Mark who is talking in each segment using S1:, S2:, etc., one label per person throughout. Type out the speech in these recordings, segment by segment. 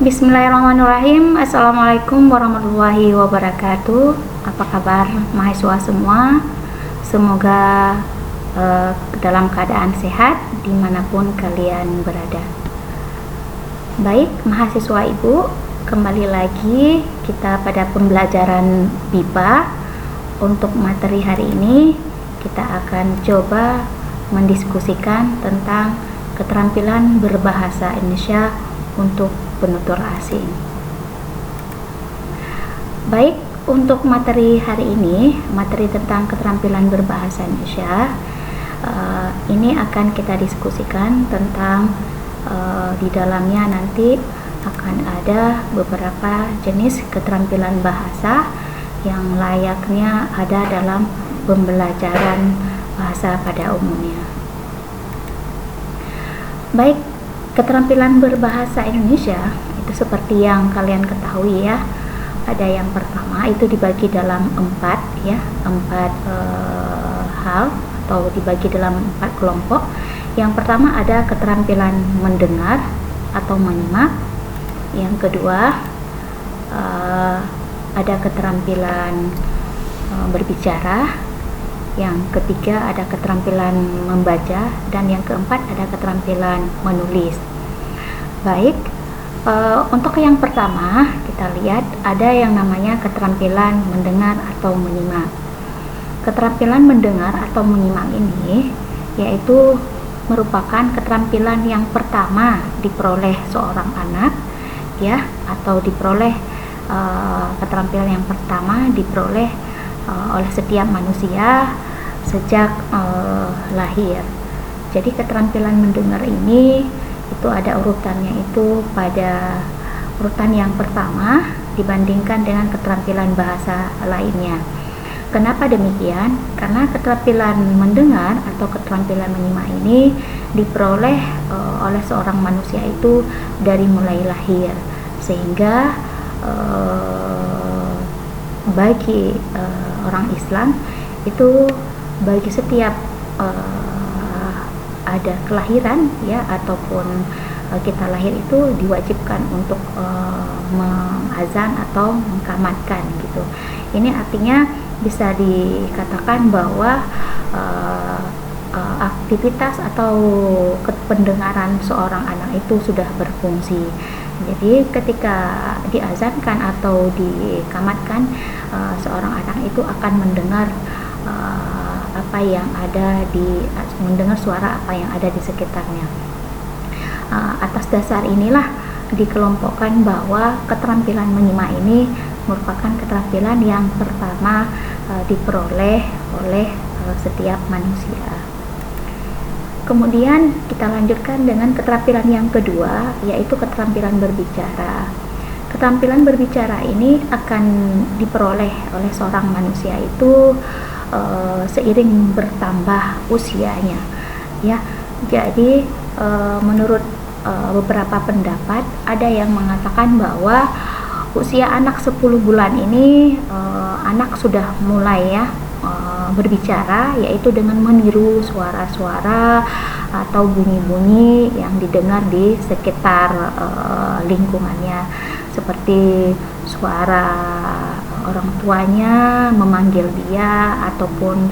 S1: Bismillahirrahmanirrahim. Assalamualaikum warahmatullahi wabarakatuh. Apa kabar mahasiswa semua? Semoga dalam keadaan sehat dimanapun kalian berada. Baik mahasiswa ibu, kembali lagi kita pada pembelajaran BIPA. Untuk materi hari ini kita akan coba mendiskusikan tentang keterampilan berbahasa Indonesia untuk penutur asing. Baik, untuk materi hari ini, materi tentang keterampilan berbahasa Indonesia, ini akan kita diskusikan tentang di dalamnya nanti akan ada beberapa jenis keterampilan bahasa yang layaknya ada dalam pembelajaran bahasa pada umumnya. Baik, keterampilan berbahasa Indonesia itu seperti yang kalian ketahui ya. Ada yang pertama itu dibagi dalam empat hal atau dibagi dalam 4 kelompok. Yang pertama ada keterampilan mendengar atau menyimak. Yang kedua ada keterampilan berbicara. Yang ketiga ada keterampilan membaca, dan yang keempat ada keterampilan menulis. Baik, untuk yang pertama kita lihat ada yang namanya keterampilan mendengar atau menyimak. Keterampilan mendengar atau menyimak ini yaitu merupakan keterampilan yang pertama diperoleh seorang anak ya, atau diperoleh keterampilan yang pertama diperoleh oleh setiap manusia sejak lahir. Jadi keterampilan mendengar ini itu ada urutannya, itu pada urutan yang pertama dibandingkan dengan keterampilan bahasa lainnya. Kenapa demikian? Karena keterampilan mendengar atau keterampilan menyimak ini diperoleh oleh seorang manusia itu dari mulai lahir, sehingga bagi orang Islam itu bagi setiap ada kelahiran ya ataupun kita lahir itu diwajibkan untuk mengazan atau mengqamatkan gitu. Ini artinya bisa dikatakan bahwa aktivitas atau pendengaran seorang anak itu sudah berfungsi. Jadi ketika diazankan atau dikamatkan, seorang anak itu akan mendengar apa yang ada mendengar suara apa yang ada di sekitarnya. Atas dasar inilah dikelompokkan bahwa keterampilan menyimak ini merupakan keterampilan yang pertama diperoleh oleh setiap manusia. Kemudian kita lanjutkan dengan keterampilan yang kedua, yaitu keterampilan berbicara. Keterampilan berbicara ini akan diperoleh oleh seorang manusia itu seiring bertambah usianya ya. Jadi menurut beberapa pendapat ada yang mengatakan bahwa usia anak 10 bulan ini anak sudah mulai ya berbicara, yaitu dengan meniru suara-suara atau bunyi-bunyi yang didengar di sekitar lingkungannya, seperti suara orang tuanya memanggil dia ataupun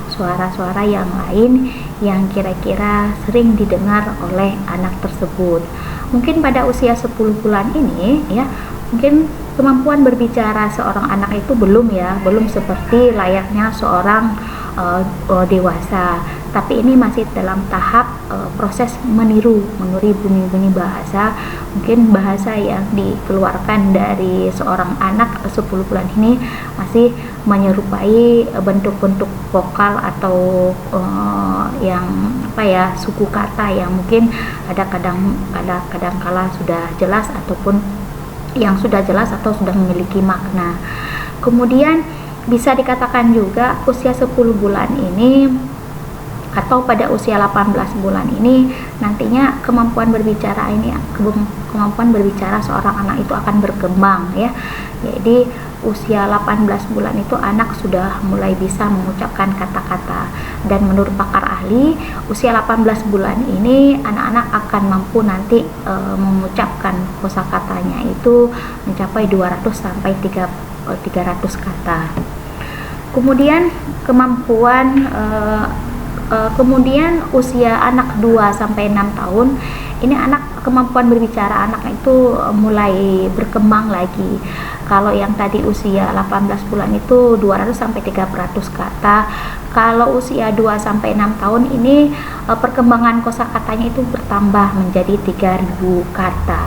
S1: suara-suara yang lain yang kira-kira sering didengar oleh anak tersebut. Mungkin pada usia 10 bulan ini ya, mungkin kemampuan berbicara seorang anak itu belum seperti layaknya seorang dewasa, tapi ini masih dalam tahap proses meniru bunyi-bunyi bahasa. Mungkin bahasa yang dikeluarkan dari seorang anak 10 bulan ini masih menyerupai bentuk-bentuk vokal atau yang suku kata yang mungkin ada kadang-kala sudah jelas ataupun yang sudah jelas atau sudah memiliki makna. Kemudian bisa dikatakan juga usia 10 bulan ini atau pada usia 18 bulan ini nantinya kemampuan berbicara seorang anak itu akan berkembang ya. Jadi usia 18 bulan itu anak sudah mulai bisa mengucapkan kata-kata, dan menurut pakar ahli usia 18 bulan ini anak-anak akan mampu nanti mengucapkan kosakatanya itu mencapai 200 sampai 300 kata. Kemudian kemudian usia anak 2 sampai 6 tahun ini kemampuan berbicara anak itu mulai berkembang lagi. Kalau yang tadi usia 18 bulan itu 200 sampai 300 kata. Kalau usia 2 sampai 6 tahun ini perkembangan kosakatanya itu bertambah menjadi 3000 kata.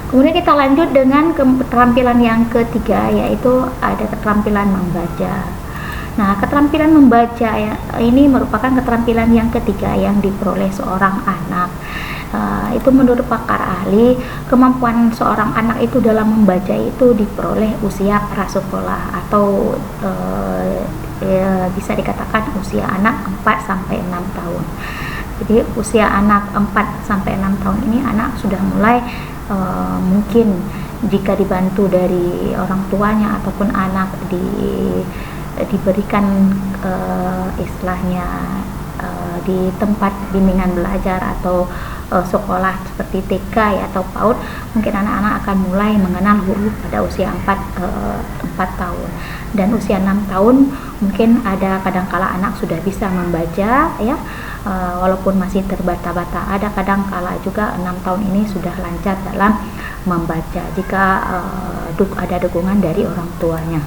S1: Kemudian kita lanjut dengan keterampilan yang ketiga, yaitu ada keterampilan membaca. Nah, keterampilan membaca ini merupakan keterampilan yang ketiga yang diperoleh seorang anak. Itu menurut pakar ahli, kemampuan seorang anak itu dalam membaca itu diperoleh usia prasekolah atau bisa dikatakan usia anak 4 sampai 6 tahun. Jadi usia anak 4 sampai 6 tahun ini anak sudah mulai mungkin jika dibantu dari orang tuanya ataupun anak diberikan istilahnya di tempat bimbingan belajar atau sekolah seperti TK ya, atau PAUD, mungkin anak-anak akan mulai mengenal huruf pada usia 4 tahun, dan usia 6 tahun mungkin ada kadangkala anak sudah bisa membaca ya, walaupun masih terbata-bata. Ada kadangkala juga 6 tahun ini sudah lancar dalam membaca jika ada dukungan dari orang tuanya.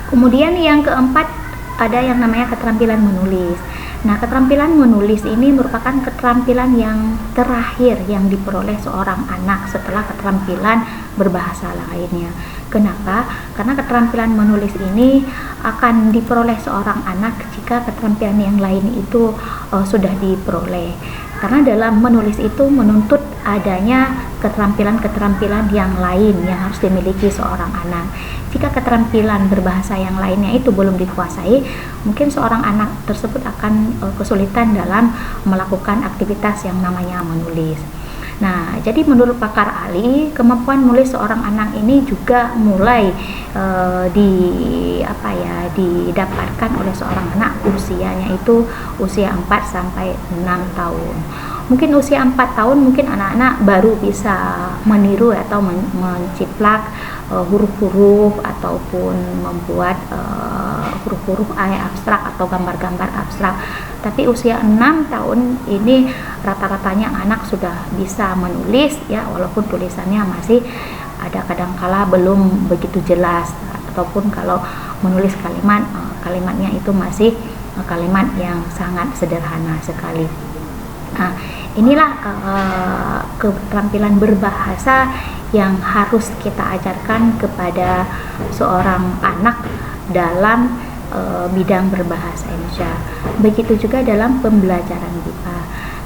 S1: Kemudian yang keempat ada yang namanya keterampilan menulis. Nah, keterampilan menulis ini merupakan keterampilan yang terakhir yang diperoleh seorang anak setelah keterampilan berbahasa lainnya. Kenapa? Karena keterampilan menulis ini akan diperoleh seorang anak jika keterampilan yang lain itu sudah diperoleh. Karena dalam menulis itu menuntut adanya keterampilan-keterampilan yang lain yang harus dimiliki seorang anak. Jika keterampilan berbahasa yang lainnya itu belum dikuasai, mungkin seorang anak tersebut akan kesulitan dalam melakukan aktivitas yang namanya menulis. Nah, jadi menurut pakar ahli, kemampuan menulis seorang anak ini juga mulai didapatkan oleh seorang anak usianya itu usia 4 sampai 6 tahun. Mungkin usia 4 tahun mungkin anak-anak baru bisa meniru atau menciplak huruf-huruf ataupun membuat huruf-huruf abstrak atau gambar-gambar abstrak. Tapi usia 6 tahun ini rata-ratanya anak sudah bisa menulis ya, walaupun tulisannya masih ada kadangkala belum begitu jelas, ataupun kalau menulis kalimatnya itu masih kalimat yang sangat sederhana sekali. Nah, inilah keterampilan berbahasa yang harus kita ajarkan kepada seorang anak dalam bidang berbahasa Indonesia. Begitu juga dalam pembelajaran BIPA.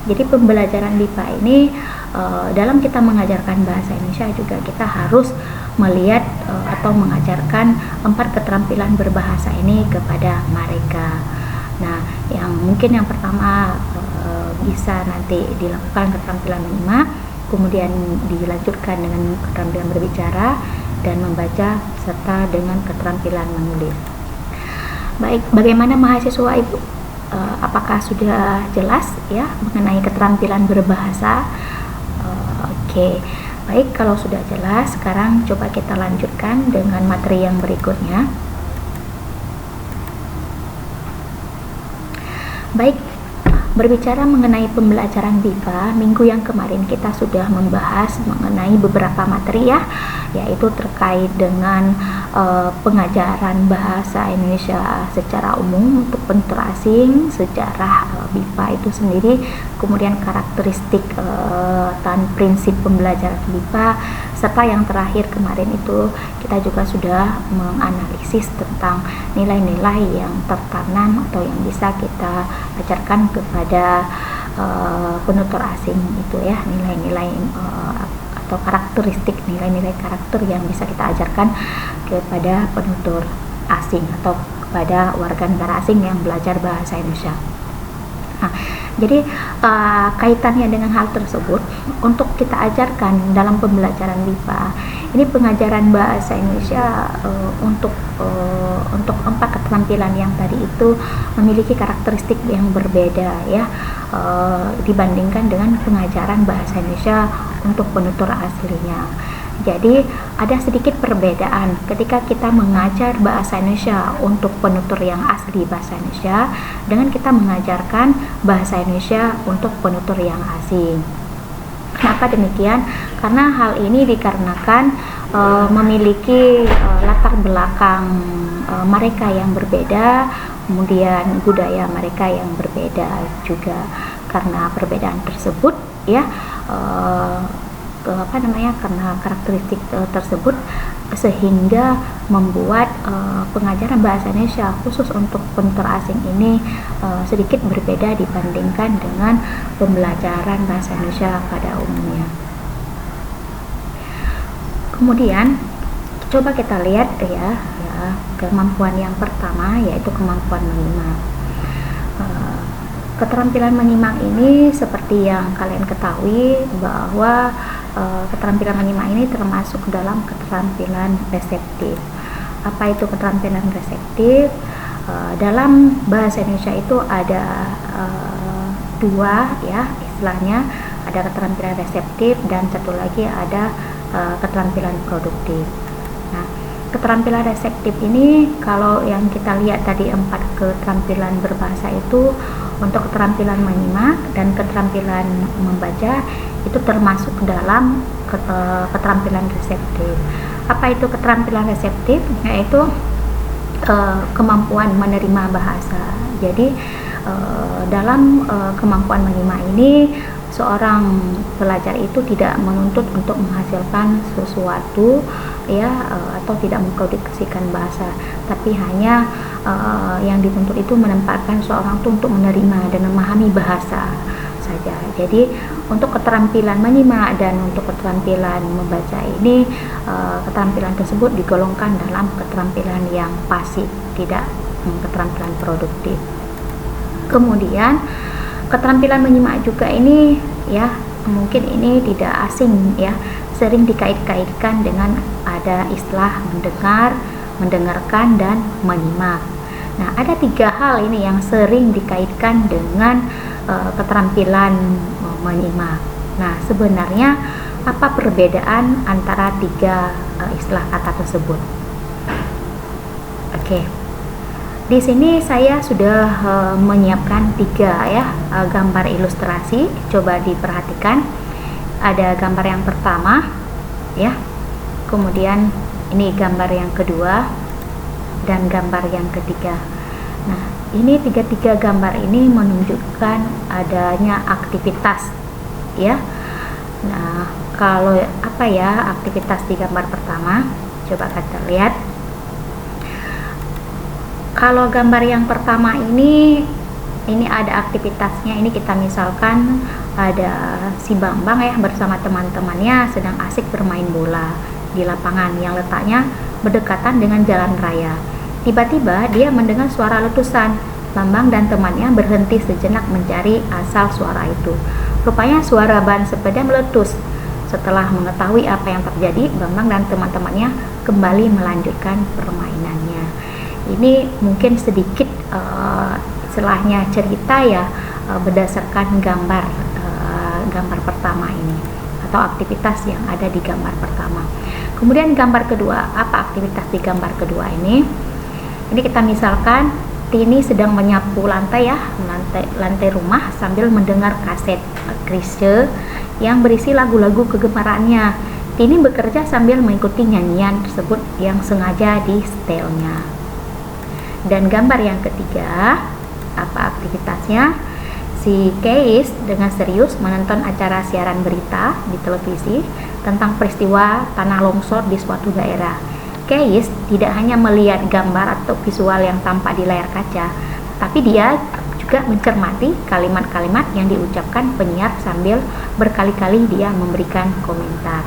S1: Jadi pembelajaran BIPA ini dalam kita mengajarkan bahasa Indonesia juga kita harus melihat atau mengajarkan 4 keterampilan berbahasa ini kepada mereka. Nah, yang pertama bisa nanti dilakukan keterampilan menyimak, kemudian dilanjutkan dengan keterampilan berbicara dan membaca, serta dengan keterampilan menulis. Baik, bagaimana mahasiswa Ibu? Apakah sudah jelas ya mengenai keterampilan berbahasa? Oke. Baik, kalau sudah jelas, sekarang coba kita lanjutkan dengan materi yang berikutnya. Baik, berbicara mengenai pembelajaran BIPA, minggu yang kemarin kita sudah membahas mengenai beberapa materi ya, yaitu terkait dengan pengajaran bahasa Indonesia secara umum untuk penutur asing, sejarah BIPA itu sendiri, kemudian karakteristik dan prinsip pembelajaran BIPA, serta yang terakhir kemarin itu kita juga sudah menganalisis tentang nilai-nilai yang tertanam atau yang bisa kita ajarkan kepada penutur asing itu ya, nilai-nilai atau karakteristik, nilai-nilai karakter yang bisa kita ajarkan kepada penutur asing atau kepada warga negara asing yang belajar bahasa Indonesia. Nah, jadi kaitannya dengan hal tersebut, untuk kita ajarkan dalam pembelajaran MIPA, ini pengajaran bahasa Indonesia untuk 4 keterampilan yang tadi itu memiliki karakteristik yang berbeda ya, dibandingkan dengan pengajaran bahasa Indonesia untuk penutur aslinya. Jadi ada sedikit perbedaan ketika kita mengajar bahasa Indonesia untuk penutur yang asli bahasa Indonesia dengan kita mengajarkan bahasa Indonesia untuk penutur yang asing. Kenapa demikian? Karena hal ini dikarenakan memiliki latar belakang mereka yang berbeda, kemudian budaya mereka yang berbeda juga. Karena perbedaan tersebut ya, karena karakteristik tersebut sehingga membuat pengajaran bahasa Indonesia khusus untuk penutur asing ini sedikit berbeda dibandingkan dengan pembelajaran bahasa Indonesia pada umumnya. Kemudian coba kita lihat ya kemampuan yang pertama, yaitu kemampuan menyimak. Keterampilan menyimak ini seperti yang kalian ketahui bahwa keterampilan menyimak ini termasuk dalam keterampilan reseptif. Apa itu keterampilan reseptif? Dalam bahasa Indonesia itu ada dua ya istilahnya, ada keterampilan reseptif dan satu lagi ada keterampilan produktif. Nah, keterampilan reseptif ini kalau yang kita lihat tadi 4 keterampilan berbahasa itu, untuk keterampilan menyimak dan keterampilan membaca itu termasuk dalam keterampilan reseptif. Apa itu keterampilan reseptif? Yaitu kemampuan menerima bahasa. Jadi dalam kemampuan menyimak ini, seorang pelajar itu tidak menuntut untuk menghasilkan sesuatu ya, atau tidak memproduksikan bahasa, tapi hanya yang dituntut itu menempatkan seorang itu untuk menerima dan memahami bahasa saja. Jadi untuk keterampilan menyimak dan untuk keterampilan membaca ini, keterampilan tersebut digolongkan dalam keterampilan yang pasif, tidak keterampilan produktif. Kemudian keterampilan menyimak juga ini ya, mungkin ini tidak asing ya, sering dikait-kaitkan dengan ada istilah mendengar, mendengarkan, dan menyimak. Nah, ada 3 hal ini yang sering dikaitkan dengan keterampilan menyimak. Nah, sebenarnya apa perbedaan antara 3 istilah kata tersebut? Oke. Di sini saya sudah menyiapkan 3 ya gambar ilustrasi. Coba diperhatikan. Ada gambar yang pertama ya. Kemudian ini gambar yang kedua dan gambar yang ketiga. Nah, ini 3 gambar ini menunjukkan adanya aktivitas ya. Nah, kalau apa ya aktivitas di gambar pertama? Coba kita lihat. Kalau gambar yang pertama ini ada aktivitasnya. Ini kita misalkan ada si Bambang ya bersama teman-temannya sedang asik bermain bola di lapangan yang letaknya berdekatan dengan jalan raya. Tiba-tiba dia mendengar suara letusan. Bambang dan temannya berhenti sejenak mencari asal suara itu. Rupanya suara ban sepeda meletus. Setelah mengetahui apa yang terjadi, Bambang dan teman-temannya kembali melanjutkan permainannya. Ini mungkin sedikit istilahnya cerita ya, berdasarkan gambar pertama ini atau aktivitas yang ada di gambar pertama. Kemudian gambar kedua, apa aktivitas di gambar kedua ini? Ini kita misalkan Tini sedang menyapu lantai ya, lantai rumah sambil mendengar kaset Chrisye yang berisi lagu-lagu kegemarannya. Tini bekerja sambil mengikuti nyanyian tersebut yang sengaja di setelnya. Dan gambar yang ketiga, apa aktivitasnya? Si Keis dengan serius menonton acara siaran berita di televisi tentang peristiwa tanah longsor di suatu daerah. Keis tidak hanya melihat gambar atau visual yang tampak di layar kaca, tapi dia juga mencermati kalimat-kalimat yang diucapkan penyiar sambil berkali-kali dia memberikan komentar.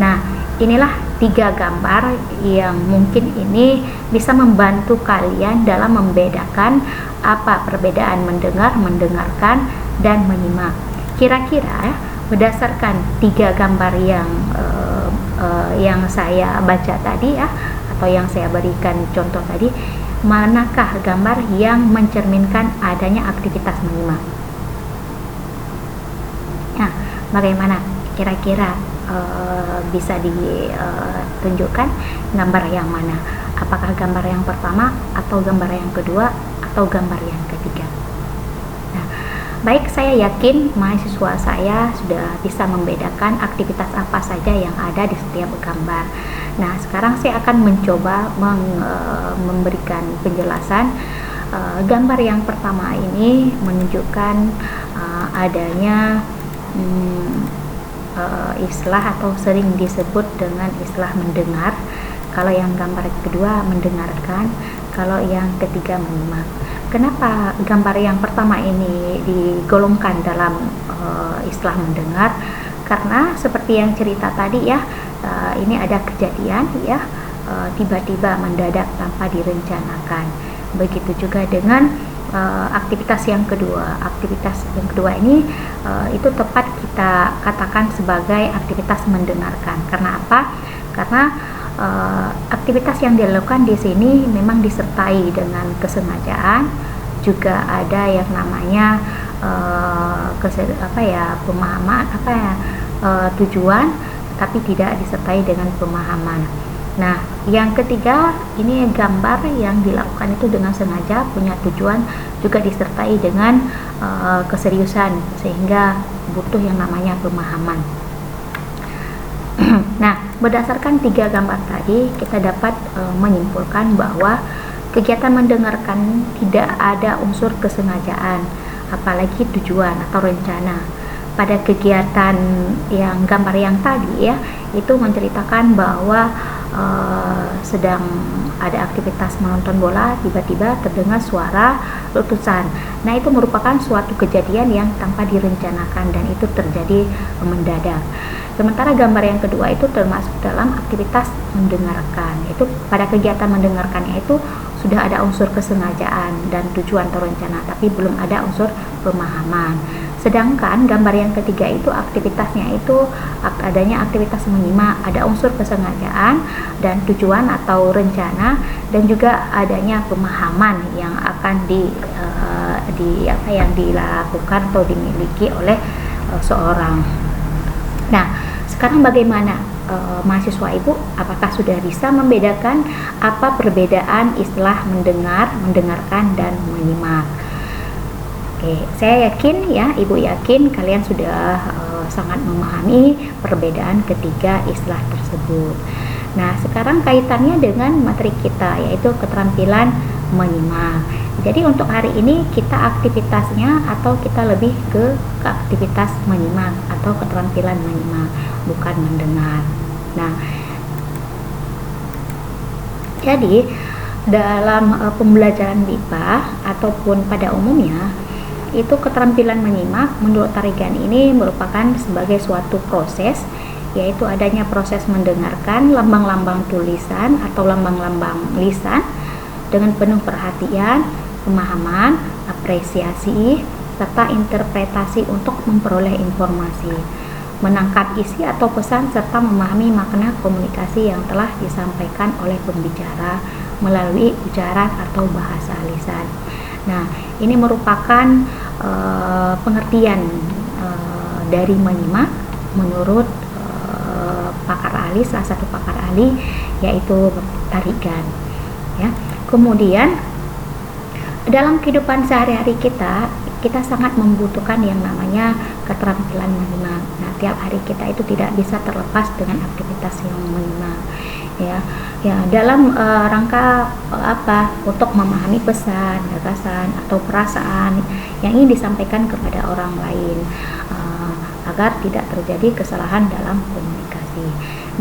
S1: Nah, inilah 3 gambar yang mungkin ini bisa membantu kalian dalam membedakan apa perbedaan mendengar, mendengarkan, dan menyimak. Kira-kira berdasarkan 3 gambar yang saya baca tadi ya, atau yang saya berikan contoh tadi, manakah gambar yang mencerminkan adanya aktivitas menyimak? Nah, bagaimana kira-kira bisa ditunjukkan gambar yang mana? Apakah gambar yang pertama, atau gambar yang kedua, atau gambar yang ketiga? Nah, baik, saya yakin mahasiswa saya sudah bisa membedakan aktivitas apa saja yang ada di setiap gambar. Nah, sekarang saya akan mencoba memberikan penjelasan. Gambar yang pertama ini menunjukkan adanya istilah atau sering disebut dengan istilah mendengar. Kalau yang gambar kedua mendengarkan, kalau yang ketiga menyimak. Kenapa gambar yang pertama ini digolongkan dalam istilah mendengar? Karena seperti yang cerita tadi ya, ini ada kejadian ya, tiba-tiba mendadak tanpa direncanakan. Begitu juga dengan aktivitas yang kedua. Aktivitas yang kedua ini itu tepat kita katakan sebagai aktivitas mendengarkan. Karena apa? Karena aktivitas yang dilakukan di sini memang disertai dengan kesengajaan, juga ada yang namanya pemahaman tujuan, tapi tidak disertai dengan pemahaman. Nah, yang ketiga ini gambar yang dilakukan itu dengan sengaja, punya tujuan, juga disertai dengan keseriusan, sehingga butuh yang namanya pemahaman. Nah, berdasarkan 3 gambar tadi, kita dapat menyimpulkan bahwa kegiatan mendengarkan tidak ada unsur kesengajaan, apalagi tujuan atau rencana. Pada kegiatan yang gambar yang tadi ya, itu menceritakan bahwa sedang ada aktivitas menonton bola, tiba-tiba terdengar suara letusan. Nah, itu merupakan suatu kejadian yang tanpa direncanakan dan itu terjadi mendadak. Sementara gambar yang kedua itu termasuk dalam aktivitas mendengarkan. Itu pada kegiatan mendengarkannya itu sudah ada unsur kesengajaan dan tujuan atau rencana, tapi belum ada unsur pemahaman. Sedangkan gambar yang ketiga itu aktivitasnya itu adanya aktivitas menyimak, ada unsur kesengajaan dan tujuan atau rencana, dan juga adanya pemahaman yang akan yang dilakukan atau dimiliki oleh seorang. Nah, sekarang bagaimana mahasiswa ibu? Apakah sudah bisa membedakan apa perbedaan istilah mendengar, mendengarkan, dan menyimak? Oke, saya yakin ya, ibu yakin kalian sudah sangat memahami perbedaan ketiga istilah tersebut. Nah, sekarang kaitannya dengan materi kita, yaitu keterampilan menyimak. Jadi untuk hari ini kita aktivitasnya, atau kita lebih ke aktivitas menyimak atau keterampilan menyimak, bukan mendengar. Nah, jadi dalam pembelajaran MIPA ataupun pada umumnya, itu keterampilan menyimak menurut Tarigan ini merupakan sebagai suatu proses, yaitu adanya proses mendengarkan lambang-lambang tulisan atau lambang-lambang lisan dengan penuh perhatian, pemahaman, apresiasi, serta interpretasi untuk memperoleh informasi, menangkap isi atau pesan, serta memahami makna komunikasi yang telah disampaikan oleh pembicara melalui ucapan atau bahasa lisan. Nah, ini merupakan pengertian dari menyimak menurut pakar ahli, salah satu pakar ahli, yaitu Tarigan. Ya. Kemudian dalam kehidupan sehari-hari kita sangat membutuhkan yang namanya keterampilan menyimak. Nah, tiap hari kita itu tidak bisa terlepas dengan aktivitas yang menyimak. Ya, dalam rangka untuk memahami pesan, gagasan, atau perasaan yang ingin disampaikan kepada orang lain, agar tidak terjadi kesalahan dalam komunikasi.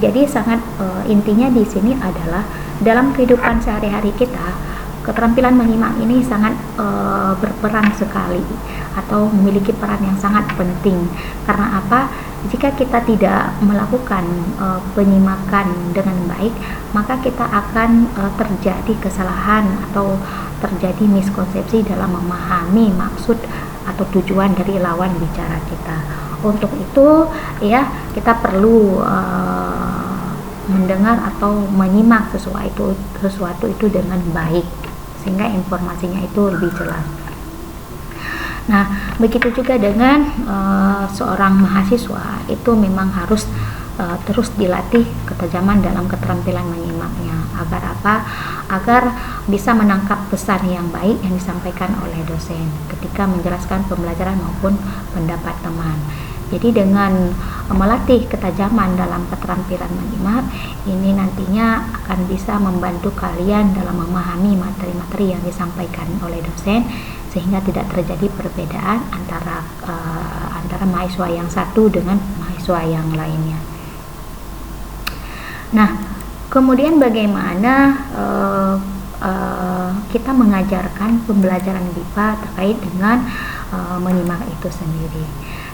S1: Jadi sangat intinya di sini adalah dalam kehidupan sehari-hari kita, keterampilan menyimak ini sangat berperan sekali atau memiliki peran yang sangat penting. Karena apa? Jika kita tidak melakukan penyimakan dengan baik, maka kita akan terjadi kesalahan atau terjadi miskonsepsi dalam memahami maksud atau tujuan dari lawan bicara kita. Untuk itu ya, kita perlu mendengar atau menyimak sesuatu itu dengan baik sehingga informasinya itu lebih jelas. Nah, begitu juga dengan seorang mahasiswa, itu memang harus terus dilatih ketajaman dalam keterampilan menyimaknya. Agar apa? Agar bisa menangkap pesan yang baik yang disampaikan oleh dosen ketika menjelaskan pembelajaran maupun pendapat teman. Jadi dengan melatih ketajaman dalam keterampilan menyimak, ini nantinya akan bisa membantu kalian dalam memahami materi-materi yang disampaikan oleh dosen, sehingga tidak terjadi perbedaan antara mahasiswa yang satu dengan mahasiswa yang lainnya. Nah, kemudian bagaimana kita mengajarkan pembelajaran BIPA terkait dengan menyimak itu sendiri.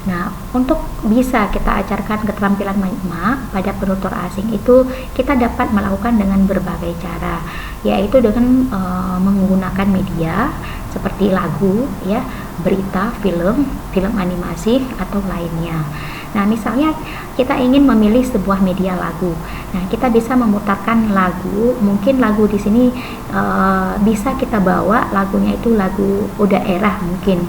S1: Nah, untuk bisa kita ajarkan keterampilan menyimak pada penutur asing itu kita dapat melakukan dengan berbagai cara, yaitu dengan menggunakan media seperti lagu, ya, berita, film animasi atau lainnya. Nah, misalnya kita ingin memilih sebuah media lagu. Nah, kita bisa memutarkan lagu. Mungkin lagu di sini bisa kita bawa lagunya itu lagu daerah mungkin.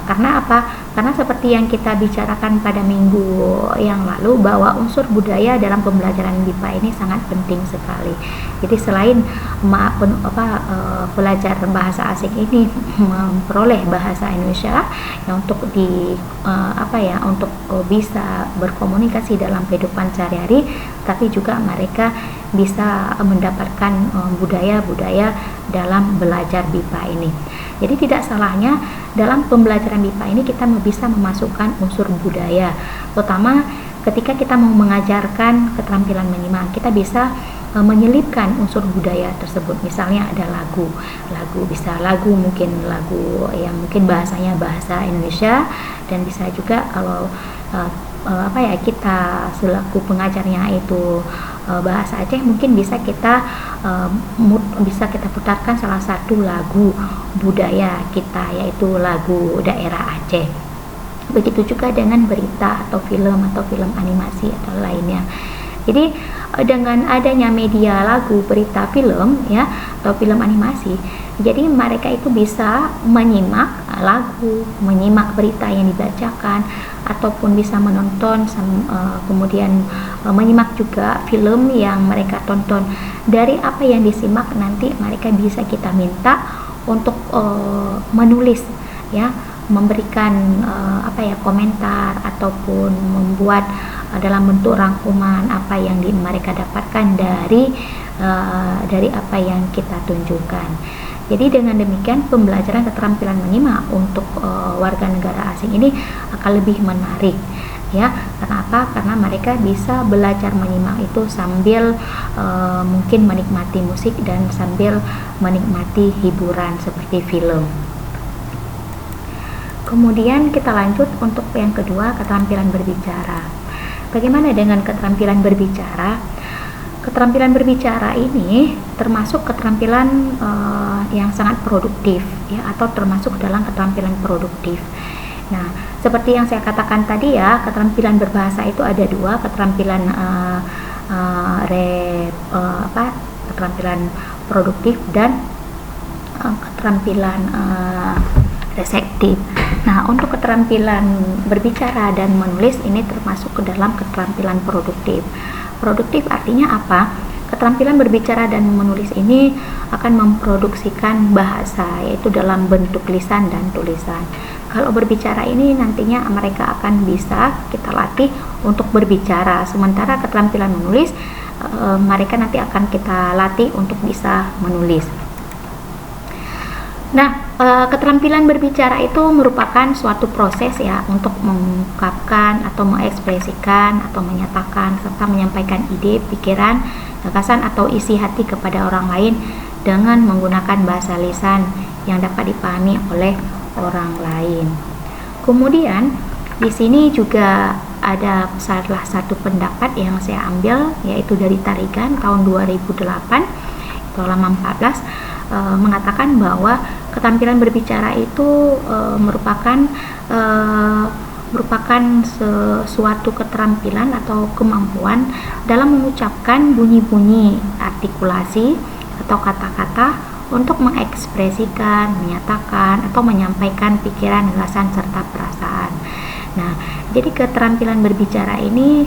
S1: Karena apa? Karena seperti yang kita bicarakan pada minggu yang lalu, bahwa unsur budaya dalam pembelajaran BIPA ini sangat penting sekali. Jadi selain pelajar bahasa asing ini memperoleh bahasa Indonesia yang untuk untuk bisa berkomunikasi dalam kehidupan sehari-hari, tapi juga mereka bisa mendapatkan budaya-budaya dalam belajar BIPA ini. Jadi tidak salahnya dalam pembelajaran BIPA ini kita bisa memasukkan unsur budaya, terutama ketika kita mau mengajarkan keterampilan menyimak, kita bisa menyelipkan unsur budaya tersebut. Misalnya ada lagu bisa mungkin lagu yang mungkin bahasanya bahasa Indonesia, dan bisa juga kalau kita selaku pengajarnya itu bahasa Aceh, mungkin bisa kita putarkan salah satu lagu budaya kita, yaitu lagu daerah Aceh. Begitu juga dengan berita atau film animasi atau lainnya. Jadi dengan adanya media lagu, berita, film ya, atau film animasi, jadi mereka itu bisa menyimak lagu, menyimak berita yang dibacakan, ataupun bisa menonton kemudian menyimak juga film yang mereka tonton. Dari apa yang disimak nanti mereka bisa kita minta untuk menulis, ya, memberikan komentar ataupun membuat dalam bentuk rangkuman apa yang mereka dapatkan dari apa yang kita tunjukkan. Jadi dengan demikian pembelajaran keterampilan menyimak untuk warga negara asing ini akan lebih menarik, ya. Karena apa? Karena mereka bisa belajar menyimak itu sambil mungkin menikmati musik dan sambil menikmati hiburan seperti film. Kemudian kita lanjut untuk yang kedua, keterampilan berbicara. Bagaimana dengan keterampilan berbicara? Keterampilan berbicara ini termasuk keterampilan yang sangat produktif, ya, atau termasuk dalam keterampilan produktif. Nah, seperti yang saya katakan tadi, ya, keterampilan berbahasa itu ada dua, keterampilan keterampilan produktif dan keterampilan reseptif. Nah, untuk keterampilan berbicara dan menulis ini termasuk ke dalam keterampilan produktif. Produktif artinya apa? Keterampilan berbicara dan menulis ini akan memproduksikan bahasa, yaitu dalam bentuk lisan dan tulisan. Kalau berbicara ini nantinya mereka akan bisa kita latih untuk berbicara, sementara keterampilan menulis mereka nanti akan kita latih untuk bisa menulis. Nah, keterampilan berbicara itu merupakan suatu proses, ya, untuk mengungkapkan atau mengekspresikan atau menyatakan serta menyampaikan ide, pikiran, gagasan atau isi hati kepada orang lain dengan menggunakan bahasa lisan yang dapat dipahami oleh orang lain. Kemudian di sini juga ada salah satu pendapat yang saya ambil, yaitu dari Tarigan tahun 2008 itu halaman 14, mengatakan bahwa keterampilan berbicara itu merupakan suatu keterampilan atau kemampuan dalam mengucapkan bunyi-bunyi artikulasi atau kata-kata untuk mengekspresikan, menyatakan atau menyampaikan pikiran, gagasan serta perasaan. Nah, jadi keterampilan berbicara ini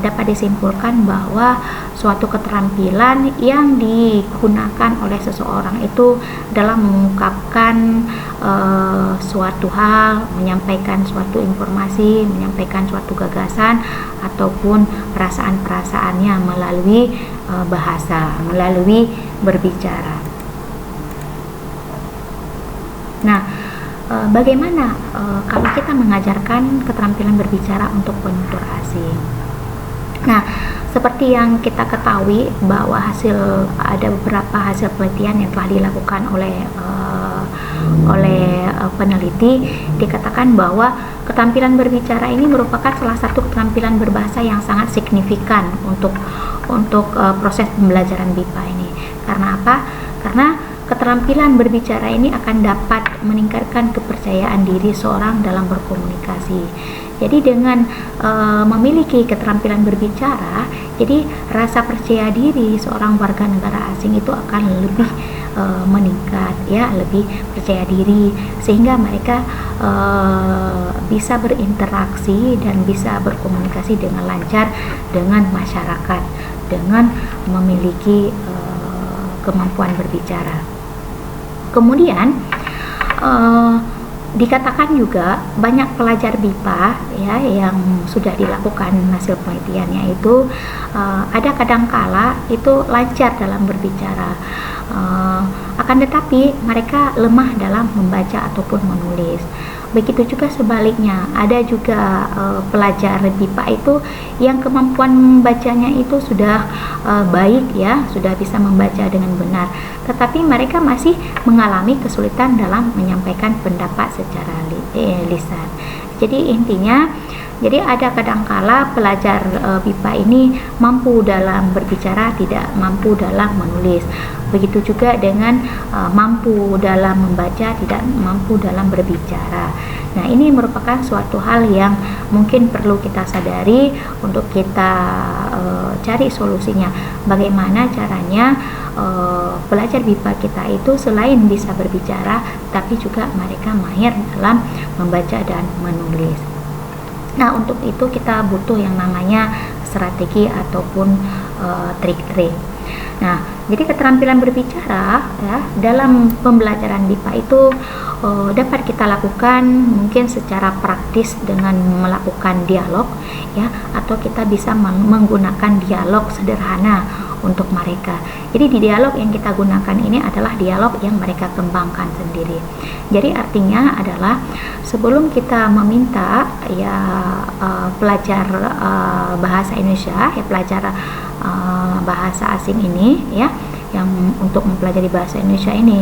S1: dapat disimpulkan bahwa suatu keterampilan yang digunakan oleh seseorang itu dalam mengungkapkan suatu hal, menyampaikan suatu informasi, menyampaikan suatu gagasan ataupun perasaan-perasaannya melalui bahasa, melalui berbicara. Nah, bagaimana kalau kita mengajarkan keterampilan berbicara untuk penutur asing? Nah, seperti yang kita ketahui bahwa ada beberapa hasil penelitian yang telah dilakukan oleh peneliti, dikatakan bahwa keterampilan berbicara ini merupakan salah satu keterampilan berbahasa yang sangat signifikan untuk proses pembelajaran BIPA ini. Karena apa? Karena keterampilan berbicara ini akan dapat meningkatkan kepercayaan diri seorang dalam berkomunikasi. Jadi dengan memiliki keterampilan berbicara, jadi rasa percaya diri seorang warga negara asing itu akan lebih meningkat, ya, lebih percaya diri, sehingga mereka bisa berinteraksi dan bisa berkomunikasi dengan lancar dengan masyarakat dengan memiliki kemampuan berbicara. Kemudian dikatakan juga banyak pelajar BIPA ya yang sudah dilakukan hasil penelitiannya itu ada kadangkala itu lancar dalam berbicara, akan tetapi mereka lemah dalam membaca ataupun menulis. Begitu juga sebaliknya, ada juga pelajar BIPA itu yang kemampuan membacanya itu sudah baik, ya, sudah bisa membaca dengan benar, tetapi mereka masih mengalami kesulitan dalam menyampaikan pendapat secara lisan. Jadi intinya, jadi ada kadangkala pelajar BIPA ini mampu dalam berbicara, tidak mampu dalam menulis. Begitu juga dengan mampu dalam membaca, tidak mampu dalam berbicara. Nah, ini merupakan suatu hal yang mungkin perlu kita sadari untuk kita cari solusinya. Bagaimana caranya pelajar BIPA kita itu selain bisa berbicara, tapi juga mereka mahir dalam membaca dan menulis. Nah, untuk itu kita butuh yang namanya strategi ataupun trik-trik. Nah, jadi keterampilan berbicara ya dalam pembelajaran BIPA itu dapat kita lakukan mungkin secara praktis dengan melakukan dialog, ya, atau kita bisa menggunakan dialog sederhana untuk mereka. Jadi di dialog yang kita gunakan ini adalah dialog yang mereka kembangkan sendiri. Jadi artinya adalah sebelum kita meminta ya pelajar bahasa Indonesia, ya pelajar bahasa asing ini, ya, yang untuk mempelajari bahasa Indonesia ini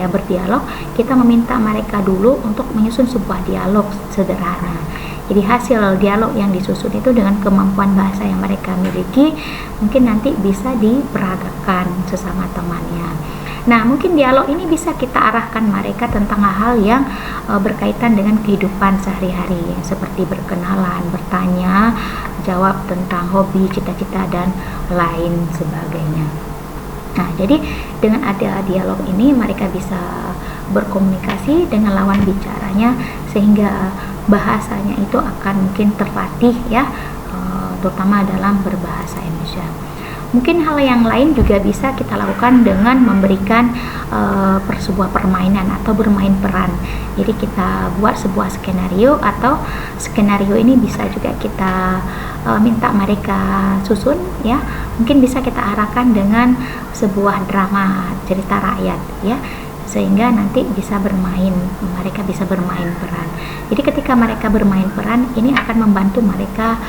S1: berdialog, kita meminta mereka dulu untuk menyusun sebuah dialog sederhana. Jadi hasil dialog yang disusun itu dengan kemampuan bahasa yang mereka miliki mungkin nanti bisa diperagakan sesama temannya. Nah, mungkin dialog ini bisa kita arahkan mereka tentang hal-hal yang berkaitan dengan kehidupan sehari-hari, seperti berkenalan, bertanya, jawab tentang hobi, cita-cita, dan lain sebagainya. Nah, jadi dengan ada dialog ini mereka bisa berkomunikasi dengan lawan bicaranya sehingga bahasanya itu akan mungkin terlatih, ya, terutama dalam berbahasa Indonesia. Mungkin hal yang lain juga bisa kita lakukan dengan memberikan sebuah permainan atau bermain peran. Jadi kita buat sebuah skenario, atau skenario ini bisa juga kita minta mereka susun, ya. Mungkin bisa kita arahkan dengan sebuah drama cerita rakyat, ya, sehingga nanti mereka bisa bermain peran. Jadi ketika mereka bermain peran ini akan membantu mereka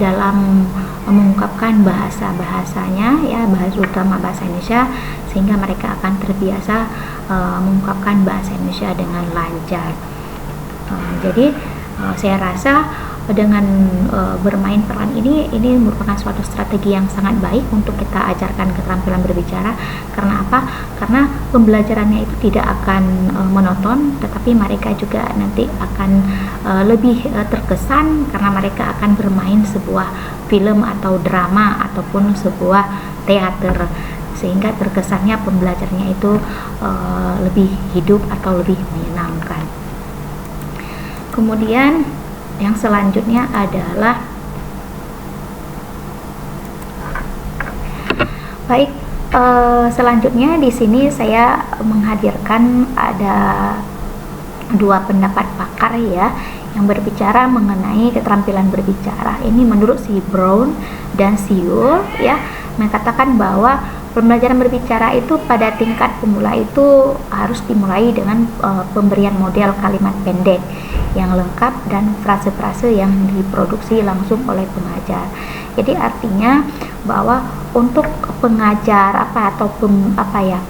S1: dalam mengungkapkan bahasanya ya, terutama bahasa Indonesia, sehingga mereka akan terbiasa mengungkapkan bahasa Indonesia dengan lancar. Jadi saya rasa dengan bermain peran ini merupakan suatu strategi yang sangat baik untuk kita ajarkan keterampilan berbicara. Karena apa? Karena pembelajarannya itu tidak akan monoton, tetapi mereka juga nanti akan lebih terkesan karena mereka akan bermain sebuah film atau drama ataupun sebuah teater, sehingga terkesannya pembelajarannya itu lebih hidup atau lebih menyenangkan. Kemudian yang selanjutnya adalah selanjutnya di sini saya menghadirkan ada dua pendapat pakar ya yang berbicara mengenai keterampilan berbicara. Ini menurut si Brown dan si Yule ya, mengatakan bahwa pembelajaran berbicara itu pada tingkat pemula itu harus dimulai dengan pemberian model kalimat pendek yang lengkap dan frase-frase yang diproduksi langsung oleh pengajar. Jadi artinya bahwa untuk pengajar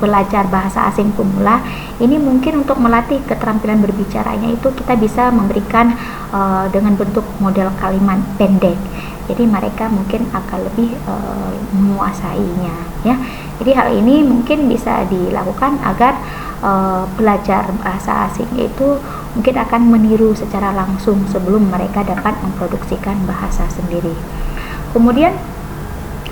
S1: pelajar bahasa asing pemula ini mungkin untuk melatih keterampilan berbicaranya itu kita bisa memberikan dengan bentuk model kalimat pendek. Jadi mereka mungkin akan lebih menguasainya ya. Jadi hal ini mungkin bisa dilakukan agar pelajar bahasa asing itu mungkin akan meniru secara langsung sebelum mereka dapat memproduksikan bahasa sendiri. Kemudian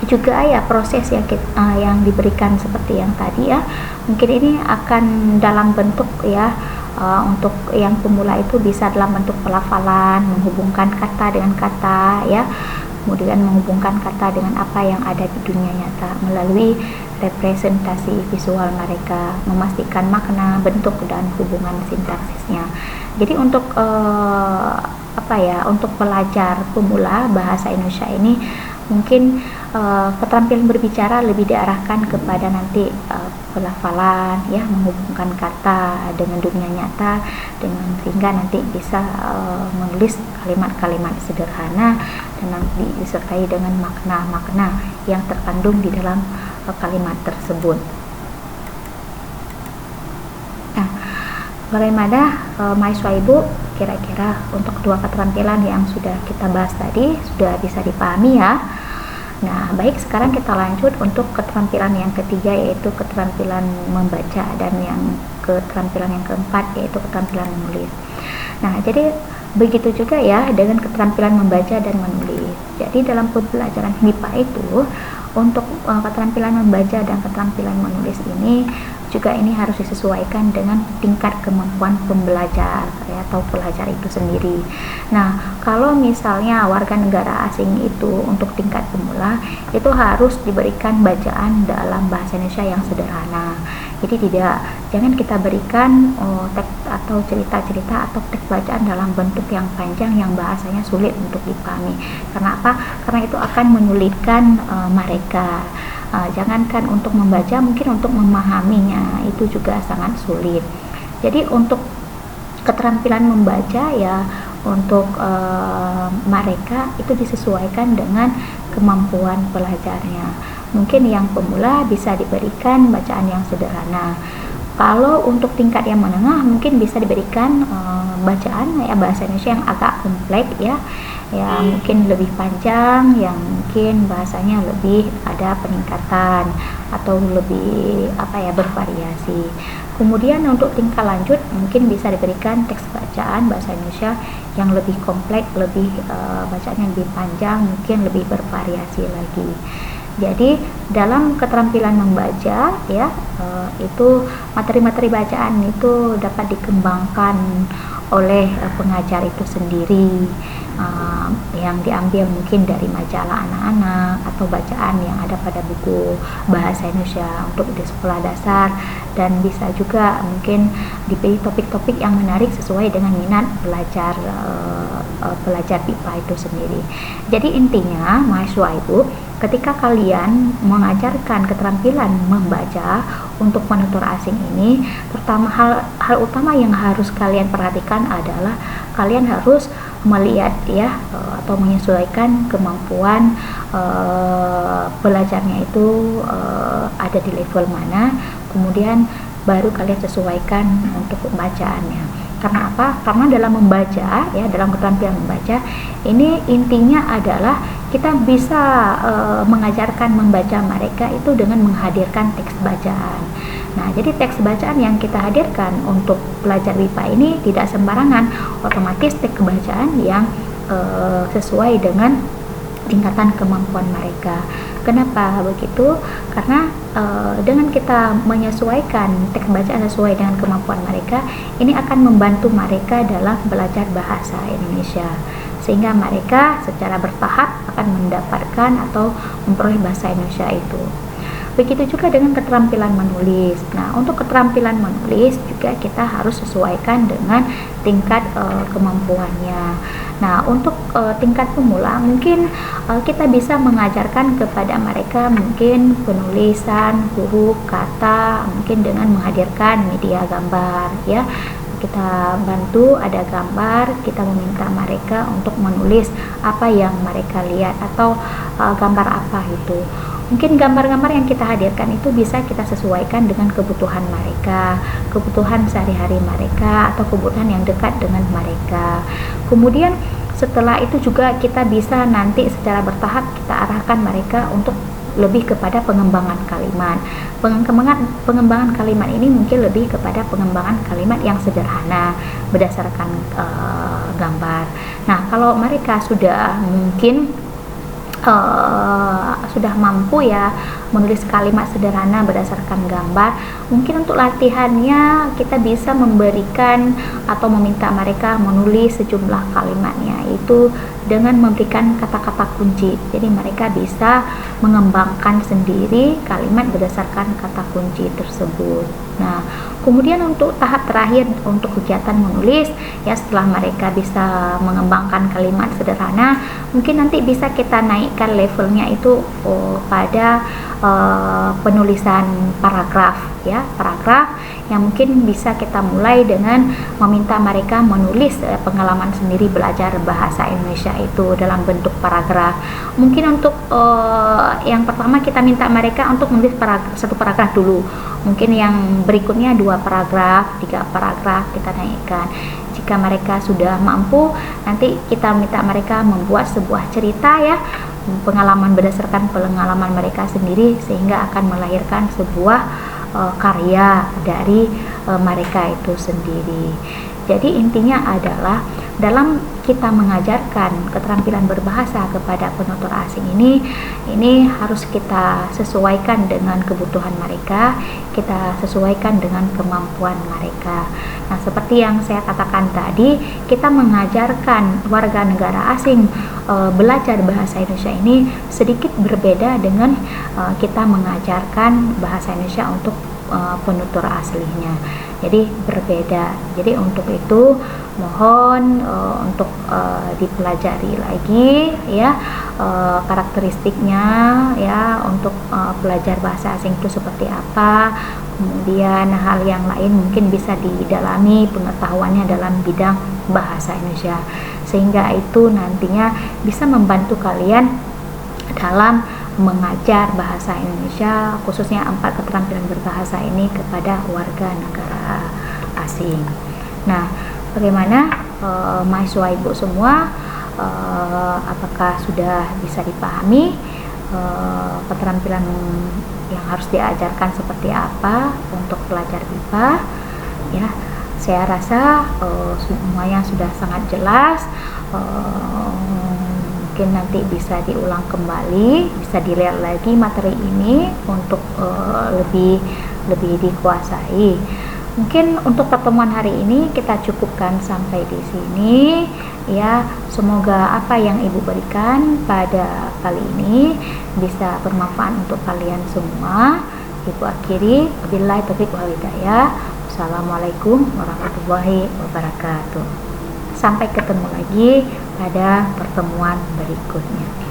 S1: juga ya proses yang diberikan seperti yang tadi ya, mungkin ini akan dalam bentuk ya untuk yang pemula itu bisa dalam bentuk pelafalan, menghubungkan kata dengan kata ya, kemudian menghubungkan kata dengan apa yang ada di dunia nyata melalui representasi visual mereka, memastikan makna, bentuk dan hubungan sintaksisnya. Jadi untuk untuk pelajar pemula bahasa Indonesia ini mungkin keterampilan berbicara lebih diarahkan kepada nanti pelafalan ya, menghubungkan kata dengan dunia nyata sehingga nanti bisa menulis kalimat-kalimat sederhana dan nanti disertai dengan makna-makna yang terkandung di dalam kalimat tersebut. Nah, bagaimana mahasiswa Ibu, kira-kira untuk dua keterampilan yang sudah kita bahas tadi sudah bisa dipahami ya? Nah, baik, sekarang kita lanjut untuk keterampilan yang ketiga, yaitu keterampilan membaca, dan yang keterampilan yang keempat yaitu keterampilan menulis. Nah, jadi begitu juga ya dengan keterampilan membaca dan menulis. Jadi dalam pembelajaran MIPA itu untuk keterampilan membaca dan keterampilan menulis ini juga ini harus disesuaikan dengan tingkat kemampuan pembelajar atau pelajar itu sendiri. Nah, kalau misalnya warga negara asing itu untuk tingkat pemula itu harus diberikan bacaan dalam bahasa Indonesia yang sederhana. Jadi jangan kita berikan teks atau cerita-cerita atau teks bacaan dalam bentuk yang panjang yang bahasanya sulit untuk dipahami. Karena apa? Karena itu akan menyulitkan mereka. Jangankan untuk membaca, mungkin untuk memahaminya itu juga sangat sulit. Jadi untuk keterampilan membaca ya untuk mereka itu disesuaikan dengan kemampuan pelajarnya. Mungkin yang pemula bisa diberikan bacaan yang sederhana. Kalau untuk tingkat yang menengah mungkin bisa diberikan bacaan ya bahasa Indonesia yang agak kompleks ya mungkin lebih panjang, yang mungkin bahasanya lebih ada peningkatan atau lebih bervariasi. Kemudian untuk tingkat lanjut mungkin bisa diberikan teks bacaan bahasa Indonesia yang lebih kompleks, lebih bacaannya lebih panjang, mungkin lebih bervariasi lagi. Jadi dalam keterampilan membaca ya itu materi-materi bacaan itu dapat dikembangkan oleh pengajar itu sendiri, yang diambil mungkin dari majalah anak-anak atau bacaan yang ada pada buku bahasa Indonesia untuk di sekolah dasar, dan bisa juga mungkin dipilih topik-topik yang menarik sesuai dengan minat pelajar PIPA itu sendiri. Jadi intinya mahasiswa Ibu, ketika kalian mengajarkan keterampilan membaca untuk penutur asing ini, pertama hal utama yang harus kalian perhatikan adalah kalian harus melihat ya atau menyesuaikan kemampuan belajarnya itu ada di level mana, kemudian baru kalian sesuaikan untuk pembacaannya. Karena apa? Karena dalam membaca ya, dalam keterampilan membaca ini intinya adalah kita bisa mengajarkan membaca mereka itu dengan menghadirkan teks bacaan. Nah, jadi teks bacaan yang kita hadirkan untuk pelajar BIPA ini tidak sembarangan, otomatis teks bacaan yang sesuai dengan tingkatan kemampuan mereka. Kenapa begitu? Karena dengan kita menyesuaikan teks bacaan sesuai dengan kemampuan mereka, ini akan membantu mereka dalam belajar bahasa Indonesia, sehingga mereka secara bertahap akan mendapatkan atau memperoleh bahasa Indonesia itu. Begitu juga dengan keterampilan menulis. Nah, untuk keterampilan menulis juga kita harus sesuaikan dengan tingkat kemampuannya. Nah, untuk tingkat pemula mungkin kita bisa mengajarkan kepada mereka mungkin penulisan, huruf, kata, mungkin dengan menghadirkan media gambar ya. Kita bantu ada gambar, kita meminta mereka untuk menulis apa yang mereka lihat atau gambar apa itu. Mungkin gambar-gambar yang kita hadirkan itu bisa kita sesuaikan dengan kebutuhan mereka, kebutuhan sehari-hari mereka, atau kebutuhan yang dekat dengan mereka. Kemudian setelah itu juga kita bisa nanti secara bertahap kita arahkan mereka untuk lebih kepada pengembangan kalimat. Pengembangan kalimat ini mungkin lebih kepada pengembangan kalimat yang sederhana berdasarkan gambar. Nah, kalau mereka sudah mungkin sudah mampu ya menulis kalimat sederhana berdasarkan gambar, mungkin untuk latihannya kita bisa memberikan atau meminta mereka menulis sejumlah kalimatnya itu dengan memberikan kata-kata kunci. Jadi mereka bisa mengembangkan sendiri kalimat berdasarkan kata kunci tersebut. Nah, kemudian untuk tahap terakhir untuk kegiatan menulis ya, setelah mereka bisa mengembangkan kalimat sederhana, mungkin nanti bisa kita naikkan levelnya itu pada penulisan paragraf ya, paragraf yang mungkin bisa kita mulai dengan meminta mereka menulis pengalaman sendiri belajar bahasa Indonesia itu dalam bentuk paragraf. Mungkin untuk yang pertama kita minta mereka untuk menulis satu paragraf dulu, mungkin yang berikutnya 2 paragraf, 3 paragraf kita naikkan. Jika mereka sudah mampu, nanti kita minta mereka membuat sebuah cerita ya, pengalaman berdasarkan pengalaman mereka sendiri, sehingga akan melahirkan sebuah karya dari mereka itu sendiri. Jadi intinya adalah dalam kita mengajarkan keterampilan berbahasa kepada penutur asing ini harus kita sesuaikan dengan kebutuhan mereka, kita sesuaikan dengan kemampuan mereka. Nah, seperti yang saya katakan tadi, kita mengajarkan warga negara asing belajar bahasa Indonesia ini sedikit berbeda dengan kita mengajarkan bahasa Indonesia untuk penutur aslinya. Jadi berbeda. Jadi untuk itu mohon untuk dipelajari lagi ya karakteristiknya ya untuk belajar bahasa asing itu seperti apa. Kemudian hal yang lain mungkin bisa didalami pengetahuannya dalam bidang bahasa Indonesia, sehingga itu nantinya bisa membantu kalian dalam mengajar bahasa Indonesia, khususnya 4 keterampilan berbahasa ini kepada warga negara asing. Nah, bagaimana mahasiswa ibu semua, apakah sudah bisa dipahami keterampilan yang harus diajarkan seperti apa untuk pelajar BIPA ya? Saya rasa semuanya sudah sangat jelas. Mungkin nanti bisa diulang kembali, bisa dilihat lagi materi ini untuk lebih dikuasai. Mungkin untuk pertemuan hari ini kita cukupkan sampai di sini ya. Semoga apa yang Ibu berikan pada kali ini bisa bermanfaat untuk kalian semua. Ibu akhiri, wabillahi taufiq wal hidayah. Assalamualaikum warahmatullahi wabarakatuh. Sampai ketemu lagi pada pertemuan berikutnya.